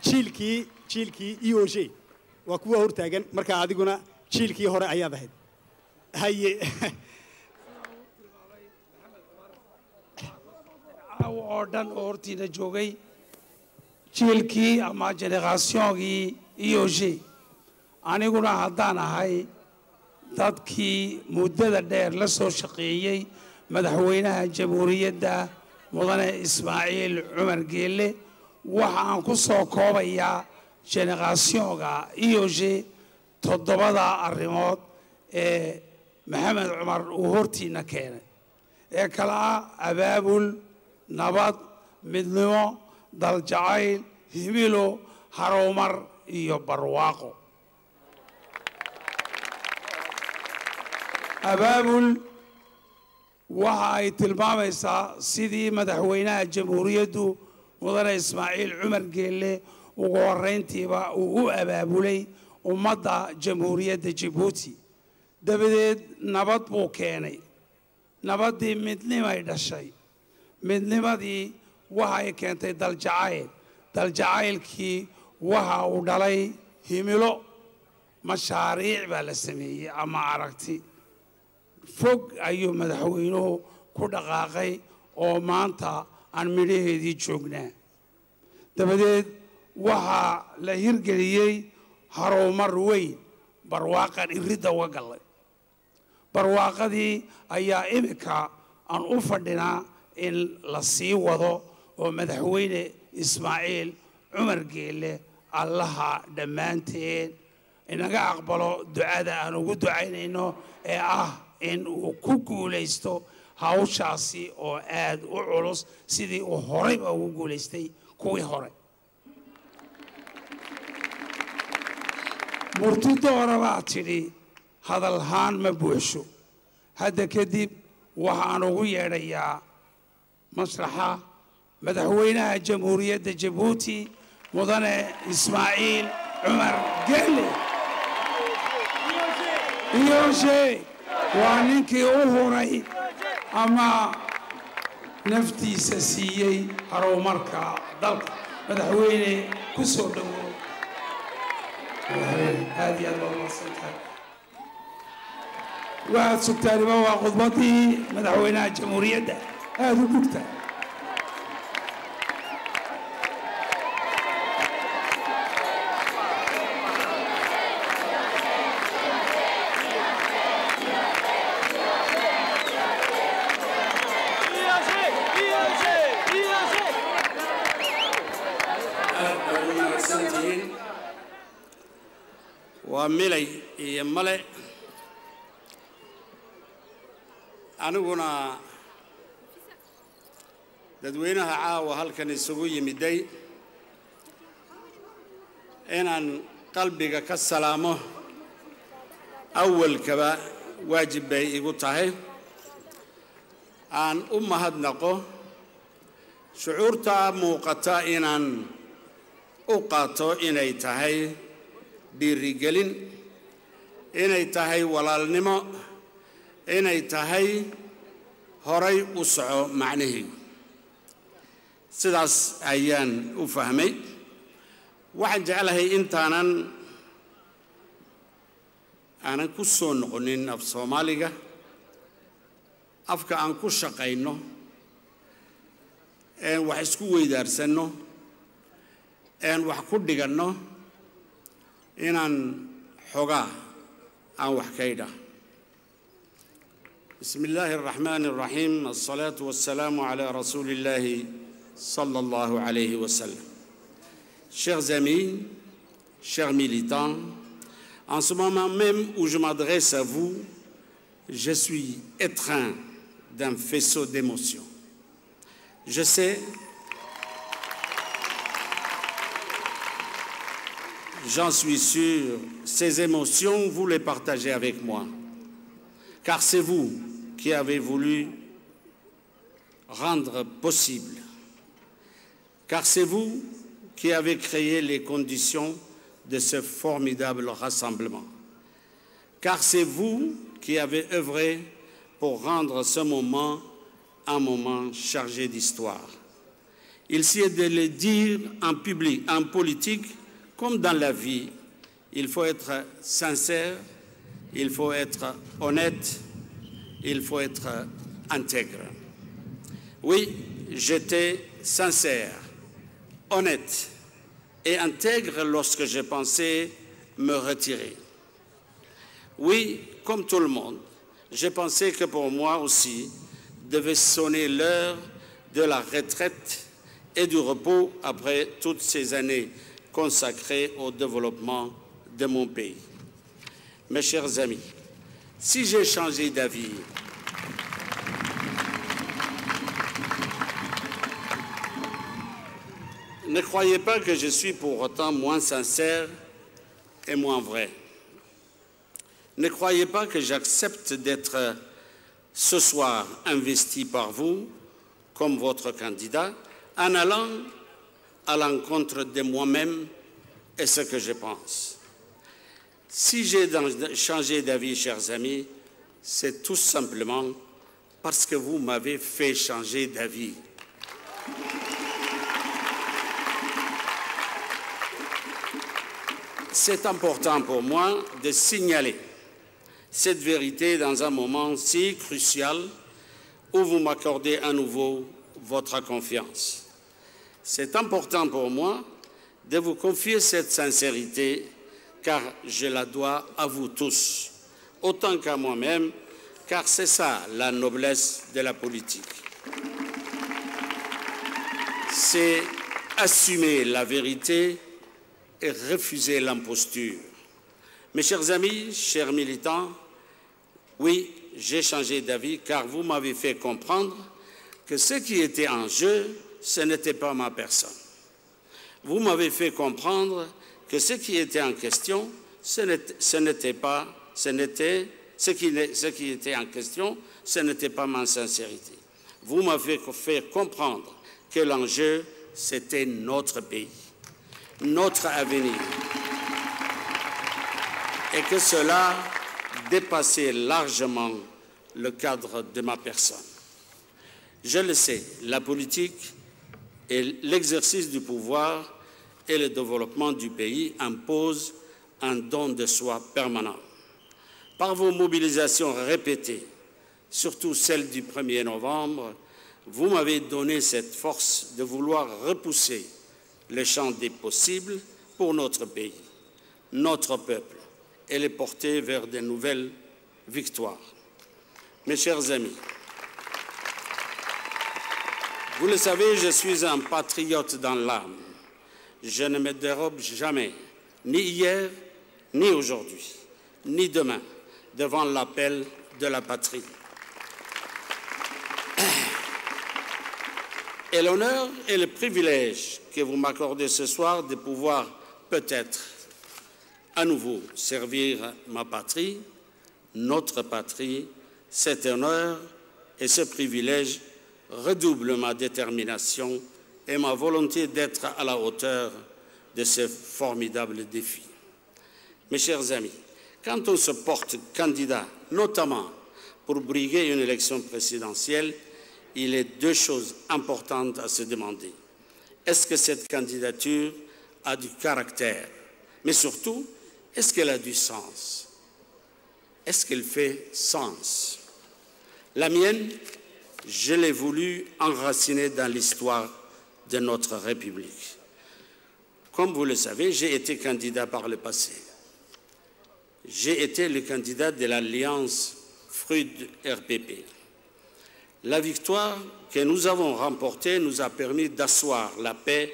jiilkii EOJ waa kuwa hortaagan marka adiguna jiilkii hore ayaad ahayd haye oo dhan oo hortiina joogay jiilkii ama generationkii EOJ aniguna haddaan ahay dadkii muddada dheer la soo shaqeeyey madaxweynaha jamhuuriyadda mudane Ismaaciil Cumar Geelle waxa aan ku soo koobayaa generationka EOJ toddobada arrimood ee maxamed cumar uu hortiina keenay ee kala abaabul nabad midnimo daljacayl himilo harumar iyo barwaaqo abaabul waxa ay tilmaamaysaa sidii madaxweynaha jamhuuriyaddu mudane Ismaaciil Cumar Geelle ugu horeyntiiba uu u abaabulay ummadda jamhuuriyadda Djibouti dabadeed nabad buu keenay nabadii midnimay dhashay midnimadii waxa ay keentay daljacaylkii waxa uu dhalay himilo mashaariic baa la sameeyey ama aragti fog ayuu madaxweynuhu ku dhaqaaqay oo maanta aan midhaheedii joognaa dabadeed waxaa la hirgeliyey harumar weyn barwaaqan iridda uga gallay barwaaqadii ayaa imika aan u fadhinaa in la sii wado oo madaxweyne Ismaaciil Cumar Geelle allaha dhammaanteen inaga aqbalo ducada aan ugu ducaynayno ee ah in uu ku guulaysto hawshaasi oo aad u culus sidii uu horeyba ugu guulaystay kuwii hore murtidoora baa tidhi hadalhaan ma buuxsho hadda kadib waxaan ugu yeedhayaa masraxa madaxweynaha jamhuuriyadda Djibouti mudane Ismaaciil Cumar Geelle EOJ waa ninkii u huray ama naftiisa siiyey horumarka dalka madaxweyne ku soo dhawow aad iyo aad loo santahay waxaad sugtaaniba waa khudbadii madaxweynaha jamhuuriyadda aad u dhugta وملي يملي aniguna dadweynaha caawa halkan isugu yimiday inaan qalbiga ka salaamo awalkaba waajib bay igu tahay aan u mahadnaqo shucuurta muuqata inaan u qaato inay tahay dhiirigelin inay tahay walaalnimo inay tahay horay u soco macnaheedu sidaas ayaan u fahmay waxaan jeclahay intaanan ku soo noqonin af Soomaaliga afka aan ku shaqayno wax isku weydaarsano wax ku dhiganno inaan xogaa aan wax ka idhaa بسم الله الرحمن الرحيم الصلاة والسلام على رسول الله صلى الله عليه وسلم. Chers amis, chers militants, en ce moment même où je m'adresse à vous, je suis étreint d'un faisceau d'émotions. Je sais, j'en suis sûr, ces émotions, vous les partagez avec moi. Car c'est vous qui avez voulu rendre possible. Car c'est vous qui avez créé les conditions de ce formidable rassemblement. Car c'est vous qui avez œuvré pour rendre ce moment un moment chargé d'histoire. Il s'agit de le dire en public, en politique, comme dans la vie. Il faut être sincère, il faut être honnête, il faut être intègre. Oui, j'étais sincère, honnête et intègre lorsque je pensais me retirer. Oui, comme tout le monde, je pensais que pour moi aussi devait sonner l'heure de la retraite et du repos après toutes ces années consacrées au développement de mon pays. Mes chers amis, si j'ai changé d'avis, ne croyez pas que je suis pour autant moins sincère et moins vrai. Ne croyez pas que j'accepte d'être ce soir investi par vous comme votre candidat en allant à l'encontre de moi-même et ce que je pense. Si j'ai changé d'avis, chers amis, c'est tout simplement parce que vous m'avez fait changer d'avis. C'est important pour moi de signaler cette vérité dans un moment si crucial où vous m'accordez à nouveau votre confiance. C'est important pour moi de vous confier cette sincérité car je la dois à vous tous, autant qu'à moi-même, car c'est ça la noblesse de la politique. C'est assumer la vérité et refuser l'imposture. Mes chers amis, chers militants, oui, j'ai changé d'avis car vous m'avez fait comprendre que ce qui était en jeu, ce n'était pas ma personne. Vous m'avez fait comprendre que ce qui était en question, ce qui était en question, ce n'était pas ma sincérité. Vous m'avez fait comprendre que l'enjeu, c'était notre pays, notre avenir, et que cela dépassait largement le cadre de ma personne. Je le sais, la politique et l'exercice du pouvoir et le développement du pays imposent un don de soi permanent. Par vos mobilisations répétées, surtout celle du 1er novembre, vous m'avez donné cette force de vouloir repousser le champ des possibles pour notre pays, notre peuple, et les porter vers de nouvelles victoires. Mes chers amis, vous le savez, je suis un patriote dans l'âme. Je ne me dérobe jamais, ni hier, ni aujourd'hui, ni demain, devant l'appel de la patrie. Et l'honneur et le privilège que vous m'accordez ce soir de pouvoir peut-être à nouveau servir ma patrie, notre patrie, cet honneur et ce privilège redoublent ma détermination et ma volonté d'être à la hauteur de ce formidable défi. Mes chers amis, quand on se porte candidat, notamment pour briguer une élection présidentielle, il est deux choses importantes à se demander. Est-ce que cette candidature a du caractère? Mais surtout, est-ce qu'elle a du sens? Est-ce qu'elle fait sens? La mienne, je l'ai voulu enraciner dans l'histoire de notre République. Comme vous le savez, j'ai été candidat par le passé. J'ai été le candidat de l'Alliance FRUD-RPP. La victoire que nous avons remportée nous a permis d'asseoir la paix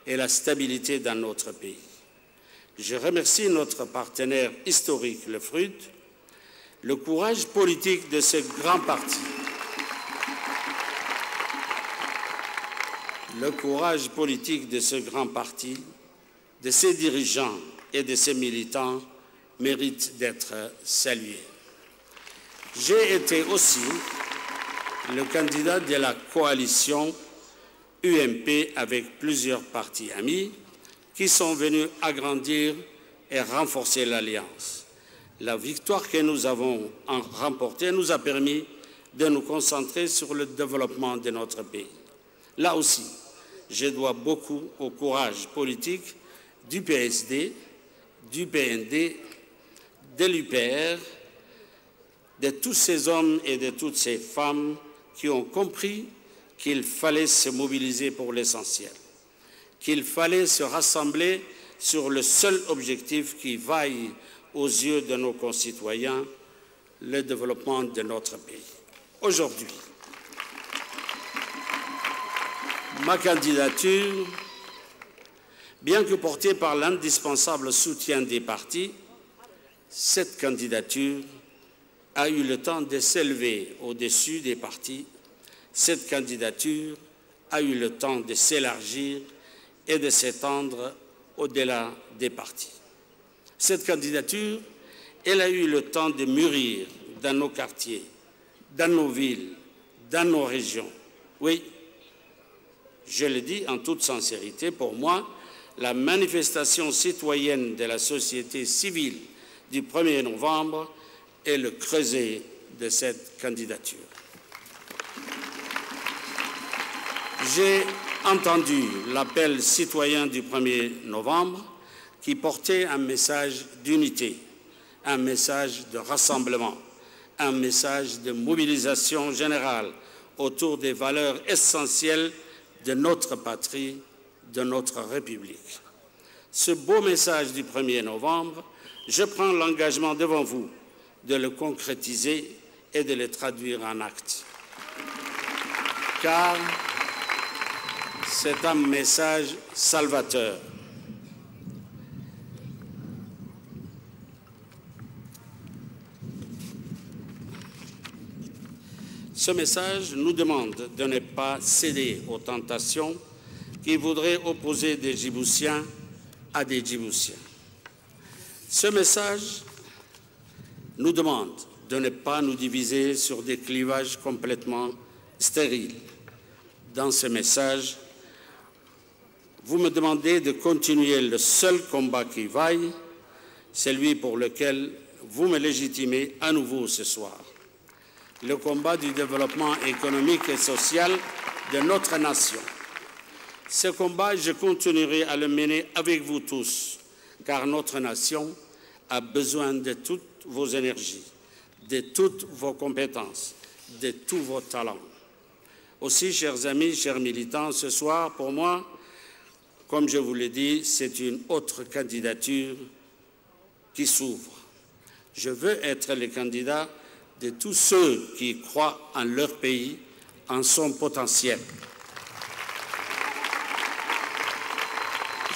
et la stabilité dans notre pays. Je remercie notre partenaire historique, le FRUD, le courage politique de ce grand parti. Le courage politique de ce grand parti, de ses dirigeants et de ses militants mérite d'être salué. J'ai été aussi le candidat de la coalition UMP avec plusieurs partis amis qui sont venus agrandir et renforcer l'alliance. La victoire que nous avons remportée nous a permis de nous concentrer sur le développement de notre pays. Là aussi, je dois beaucoup au courage politique du PSD, du PND, de l'UPR, de tous ces hommes et de toutes ces femmes qui ont compris qu'il fallait se mobiliser pour l'essentiel, qu'il fallait se rassembler sur le seul objectif qui vaille aux yeux de nos concitoyens, le développement de notre pays. Aujourd'hui, ma candidature, bien que portée par l'indispensable soutien des partis, cette candidature a eu le temps de s'élever au-dessus des partis. Cette candidature a eu le temps de s'élargir et de s'étendre au-delà des partis. Cette candidature, elle a eu le temps de mûrir dans nos quartiers, dans nos villes, dans nos régions. Oui, je le dis en toute sincérité, pour moi, la manifestation citoyenne de la société civile du 1er novembre est le creuset de cette candidature. J'ai entendu l'appel citoyen du 1er novembre qui portait un message d'unité, un message de rassemblement, un message de mobilisation générale autour des valeurs essentielles de notre patrie, de notre République. Ce beau message du 1er novembre, je prends l'engagement devant vous de le concrétiser et de le traduire en actes. Car c'est un message salvateur. Ce message nous demande de ne pas céder aux tentations qui voudraient opposer des Djiboutiens à des Djiboutiens. Ce message nous demande de ne pas nous diviser sur des clivages complètement stériles. Dans ce message, vous me demandez de continuer le seul combat qui vaille, celui pour lequel vous me légitimez à nouveau ce soir. Le combat du développement économique et social de notre nation. Ce combat, je continuerai à le mener avec vous tous, car notre nation a besoin de toutes vos énergies, de toutes vos compétences, de tous vos talents. Aussi, chers amis, chers militants, ce soir, pour moi, comme je vous l'ai dit, c'est une autre candidature qui s'ouvre. Je veux être le candidat de tous ceux qui croient en leur pays, en son potentiel.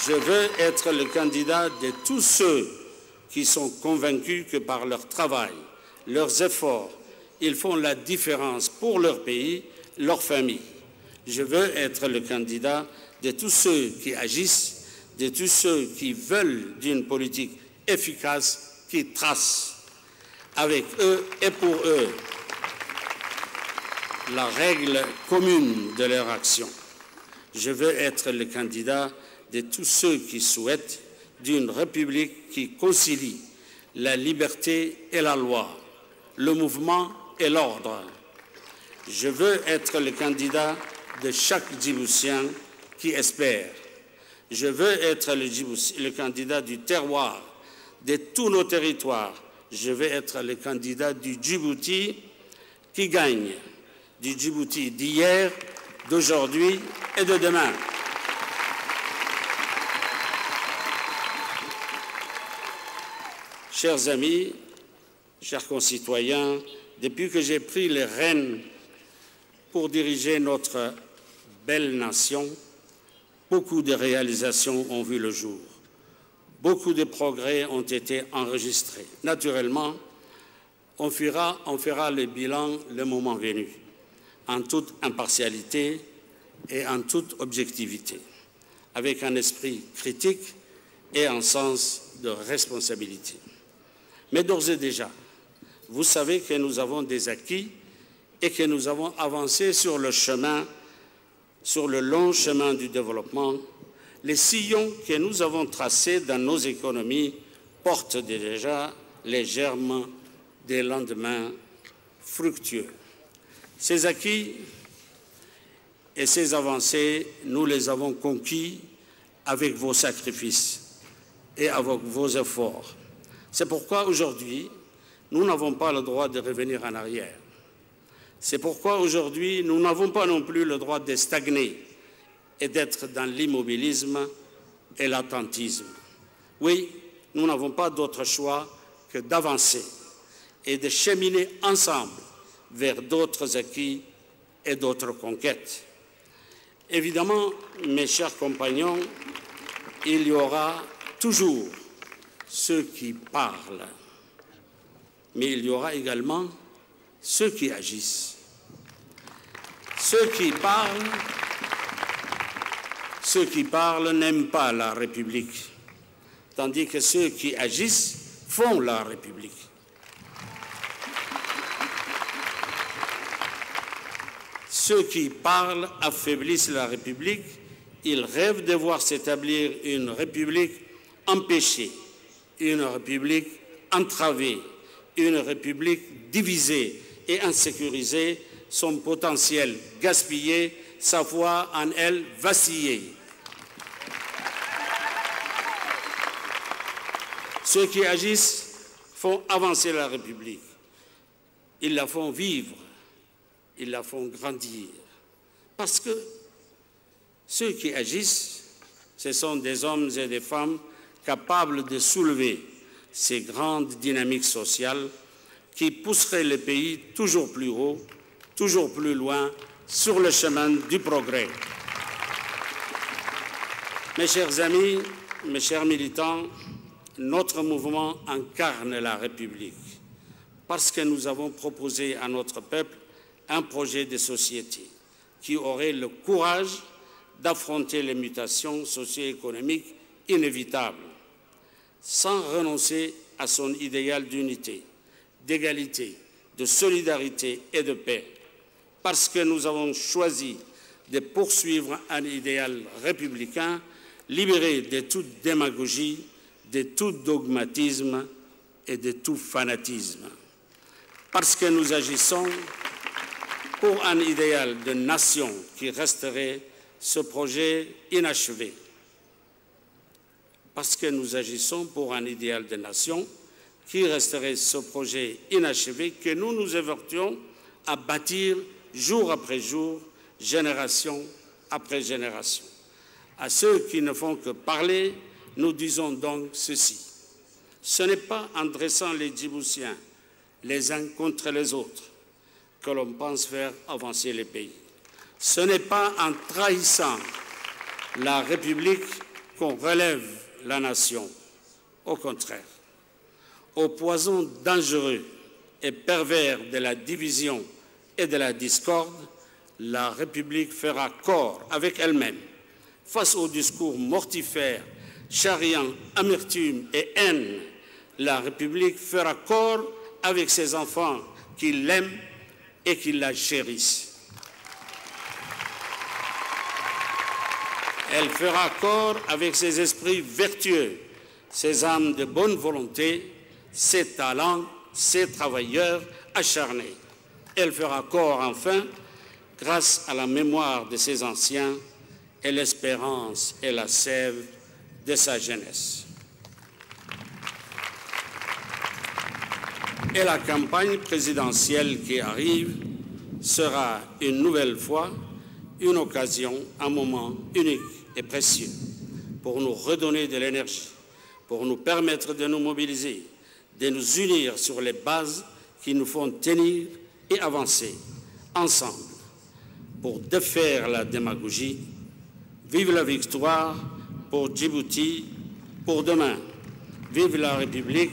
Je veux être le candidat de tous ceux qui sont convaincus que par leur travail, leurs efforts, ils font la différence pour leur pays, leur famille. Je veux être le candidat de tous ceux qui agissent, de tous ceux qui veulent d'une politique efficace qui trace avec eux et pour eux la règle commune de leur action. Je veux être le candidat de tous ceux qui souhaitent d'une République qui concilie la liberté et la loi, le mouvement et l'ordre. Je veux être le candidat de chaque Djiboutien qui espère. Je veux être le candidat du terroir, de tous nos territoires. Je veux être le candidat du Djibouti qui gagne, du Djibouti d'hier, d'aujourd'hui et de demain. Chers amis, chers concitoyens, depuis que j'ai pris les rênes pour diriger notre belle nation, beaucoup de réalisations ont vu le jour. Beaucoup de progrès ont été enregistrés. Naturellement, on fera le bilan le moment venu, en toute impartialité et en toute objectivité, avec un esprit critique et un sens de responsabilité. Mais d'ores et déjà, vous savez que nous avons des acquis et que nous avons avancé sur le chemin, sur le long chemin du développement. Les sillons que nous avons tracés dans nos économies portent déjà les germes des lendemains fructueux. Ces acquis Et ces avancées, nous les avons conquis avec vos sacrifices et avec vos efforts. C'est pourquoi aujourd'hui, nous n'avons pas le droit de revenir en arrière. C'est pourquoi aujourd'hui, nous n'avons pas non plus le droit de stagner et d'être dans l'immobilisme et l'attentisme. Oui, nous n'avons pas d'autre choix que d'avancer et de cheminer ensemble vers d'autres acquis et d'autres conquêtes. Évidemment, mes chers compagnons, il y aura toujours ceux qui parlent, mais il y aura également ceux qui agissent. Ceux qui parlent n'aiment pas la République, tandis que ceux qui agissent font la République. Ceux qui parlent affaiblissent la République. Ils rêvent de voir s'établir une République empêchée, une République entravée, une République divisée et insécurisée, son potentiel gaspillé, sa foi en elle vaciller. Ceux qui agissent font avancer la République. Ils la font vivre, ils la font grandir. Parce que ceux qui agissent, ce sont des hommes et des femmes capables de soulever ces grandes dynamiques sociales qui pousseraient le pays toujours plus haut, toujours plus loin, sur le chemin du progrès. Mes chers amis, mes chers militants, notre mouvement incarne la République parce que nous avons proposé à notre peuple un projet de société qui aurait le courage d'affronter les mutations socio-économiques inévitables, sans renoncer à son idéal d'unité, d'égalité, de solidarité et de paix, parce que nous avons choisi de poursuivre un idéal républicain libéré de toute démagogie, de tout dogmatisme et de tout fanatisme, parce que nous agissons pour un idéal de nation qui resterait ce projet inachevé, parce que nous agissons pour un idéal de nation qui resterait ce projet inachevé que nous nous évertuons à bâtir jour après jour, génération après génération. À ceux qui ne font que parler, nous disons donc ceci. Ce n'est pas en dressant les Djiboutiens les uns contre les autres que l'on pense faire avancer les pays. Ce n'est pas en trahissant la République qu'on relève la nation. Au contraire, au poison dangereux et pervers de la division et de la discorde, la République fera corps avec elle-même face au discours mortifère, charriant amertume et haine. La République fera corps avec ses enfants qui l'aiment et qui la chérissent. Elle fera corps avec ses esprits vertueux, ses âmes de bonne volonté, ses talents, ses travailleurs acharnés. Elle fera corps enfin grâce à la mémoire de ses anciens et l'espérance et la sève de sa jeunesse. Et la campagne présidentielle qui arrive sera une nouvelle fois une occasion, un moment unique et précieux pour nous redonner de l'énergie, pour nous permettre de nous mobiliser, de nous unir sur les bases qui nous font tenir et avancer ensemble pour défaire la démagogie. Vive la victoire pour Djibouti, pour demain. Vive la République,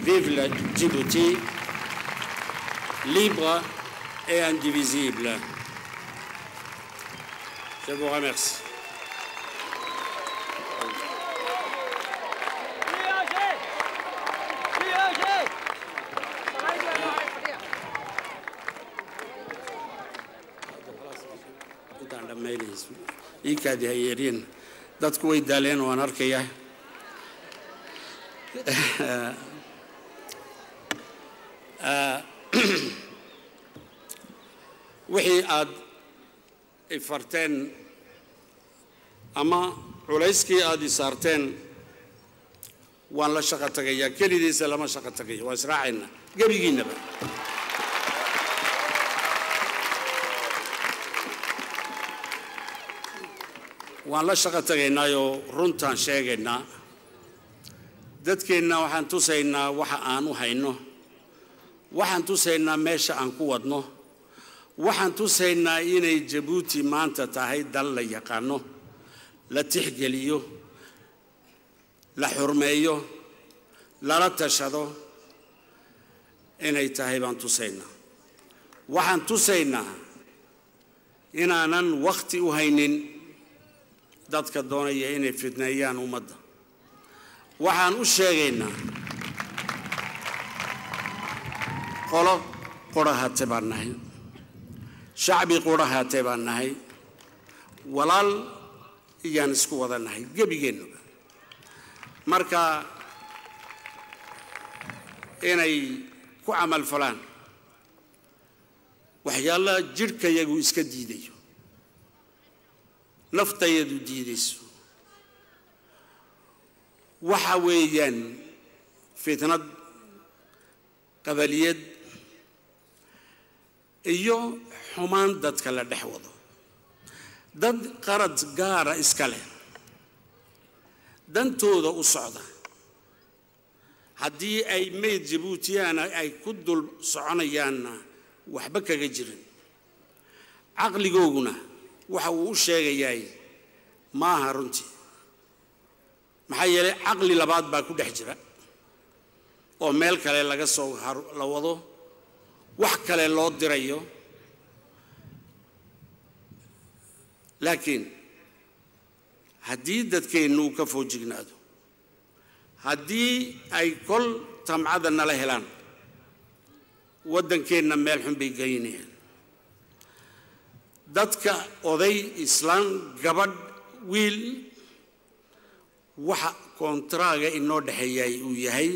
vive la Djibouti, libre et indivisible. Je vous remercie. iikaadi hayeeriin dadku way daaleen waan arkayaa wixii aad ifarteen ama culayskii aad isaarteen waan la shaqo tagayaa kelidiisa lama shaqo tagayo waa israacaynaa gebigiinnaba waan la shaqo tagaynaayo runtaan sheegaynaa dadkeenna waxaan tusaynaa waxa aan u hayno waxaan tusaynaa meesha aan ku wadno waxaan tusaynaa inay Jabuuti maanta tahay dal la yaqaano la tixgeliyo la xurmeeyo lala tashado inay tahay baan tusaynaa waxaan tusaynaa inaanan waqti u haynin dadka doonaya inay fidneeyaan ummadda waxaan u sheegaynaa qolo qurahaate baan nahay shacbi qurahaate baan nahay walaal iyaan isku wada nahay gebigeennuba marka inay ku camal falaan waxyaalaha jidhkayagu iska diidayo naftayadu diidayso waxa weeyaan fitnad qabaliyad iyo xumaan dadka la dhex wado dad qarad gaara iska leh dantooda u socda haddii ay meyd Jabuutiyaana ay ku dul soconayaanna waxba kaga jirin caqligooguna waxa uu u sheegayaa maaha runtii maxaa yeelay caqli labaad baa ku dhex jira oo meel kale laga soo la wado wax kale loo dirayo laakiin haddii dadkeennu ka foojignaado haddii ay kol tamcada nala helaan waddankeenna meel xun bay geynayaan dadka oday islaan gabadh wiil waxa kontraaga inoo dhaxeeyay uu yahay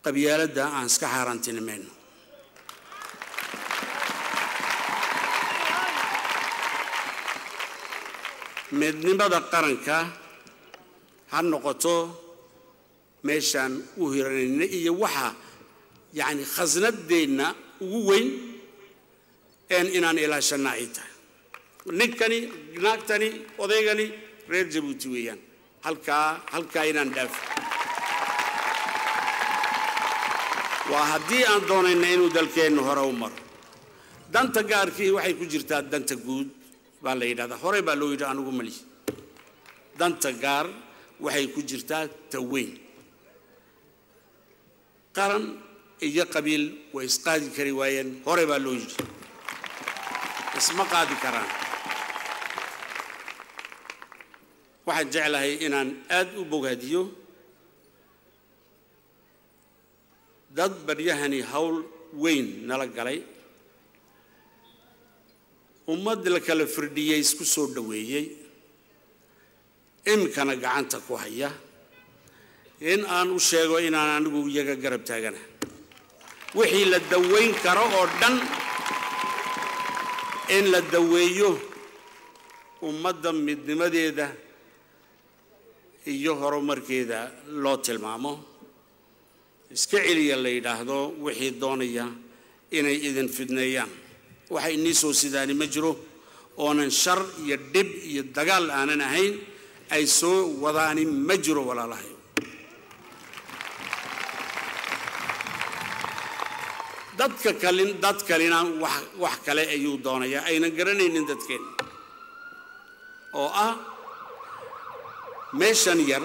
qabyaaladda aan iska xaaraantinimayno midnimada qaranka ha noqoto meeshaan u hiranayna iyo waxa yani khasnadeenna ugu weyn inaan ilaashana ay tahay ninkani naagtani odaygani reer Jabuuti weeyaan halkaa inaan dhaafo waa haddii aan doonayna inuu dalkeennu hore u maro danta gaarkii waxay ku jirtaa danta guud baa la yidhahdaa hore baa loo yidhi anigu mali danta gaar waxay ku jirtaa taweyn qaran iyo qabiil way isqaadi kari waayeen hore baa loo yidhi isma qaadi karaan waxaan jeclahay inaan aad u bogaadiyo dad baryahani hawl weyn nala galay ummad la kala firdhiyay isku soo dhaweeyay imkana gacanta ku haya in aan u sheego inaan anigu iyaga garab taagana wixii la daweyn karo oo dhan in la daweeyo ummadda midnimadeeda iyo horumarkeeda loo tilmaamo iska celiya la yidhaahdo wixii doonaya inay idin fidneeyaan waxay inii soo sidaani ma jiro oonan shar iyo dhib iyo dagaal aanan ahayn ay soo wadaani ma jiro walaalahay dad kalena wax kale ayuu doonayaa aynan garanaynin dadkeen oo ah meeshan yar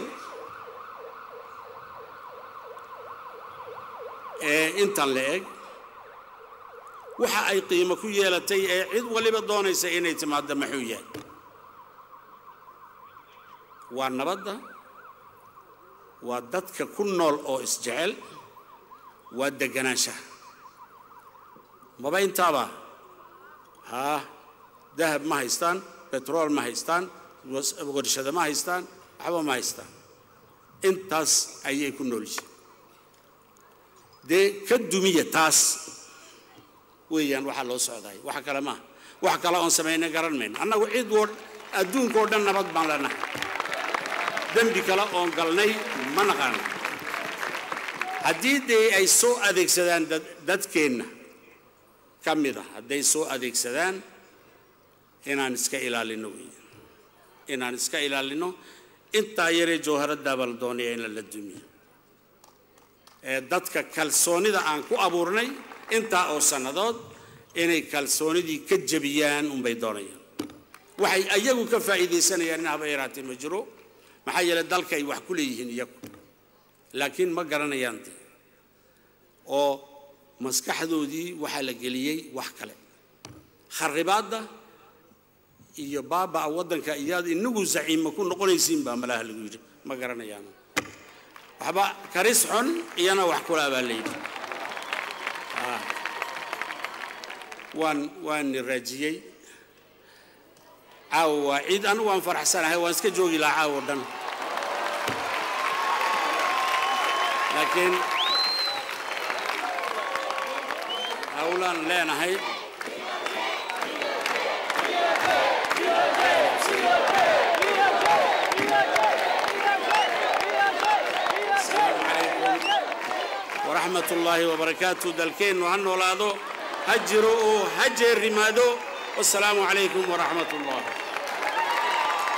ee intan la eg waxa ay qiimo ku yeelatay ee cid waliba doonaysa inay timaado maxuu yahay waa nabadda waa dadka ku nool oo isjecel waa deganaanshaha maba intaaba dahab ma haystaan petrol ma haystaan warshado ma haystaan waxba ma haystaan intaas ayay ku nool yihiin dee ka dumiya taas weeyaan waxa loo socday waxa kale ma wax kale oon sameeyna garan mayno annagu cid wad adduunka oo dhan nabad baan leenahay dambi kale oon galnay ma naqaan haddii ay soo adeegsadaan dadkeena kamida hadday soo adeegsadaan inaan iska ilaalino inaan iska ilaalino inta yare jawharada bal doonaya in la dumiyo dadka kalsoonida aan ku abuurnay inta oo sanadood inay kalsoonidii ka jabiyaan bay doonayaan waxay ayagu ka faa'iideysanayaan in haba yaraatee ma jiro maxaa yeelay dalka ay wax ku leeyihiin iyagu laakiin ma garanayaan oo maskaxdoodii waxa la geliyay wax kale kharibaada iyo baaba wadanka iyad inagu zaciima ku noqonaysiin ba malaha lagu yiri ma garanayaan waxba karis xun iyana wax kula baaleydi waan rajiyay caawa cid anu waan faraxsanahay waan iska joogi lahaa caawa dhan laakiin hawlaan leenahay ورحمة الله وبركاته دلكين وهنولادو هجروا هجر رمادو والسلام عليكم ورحمة الله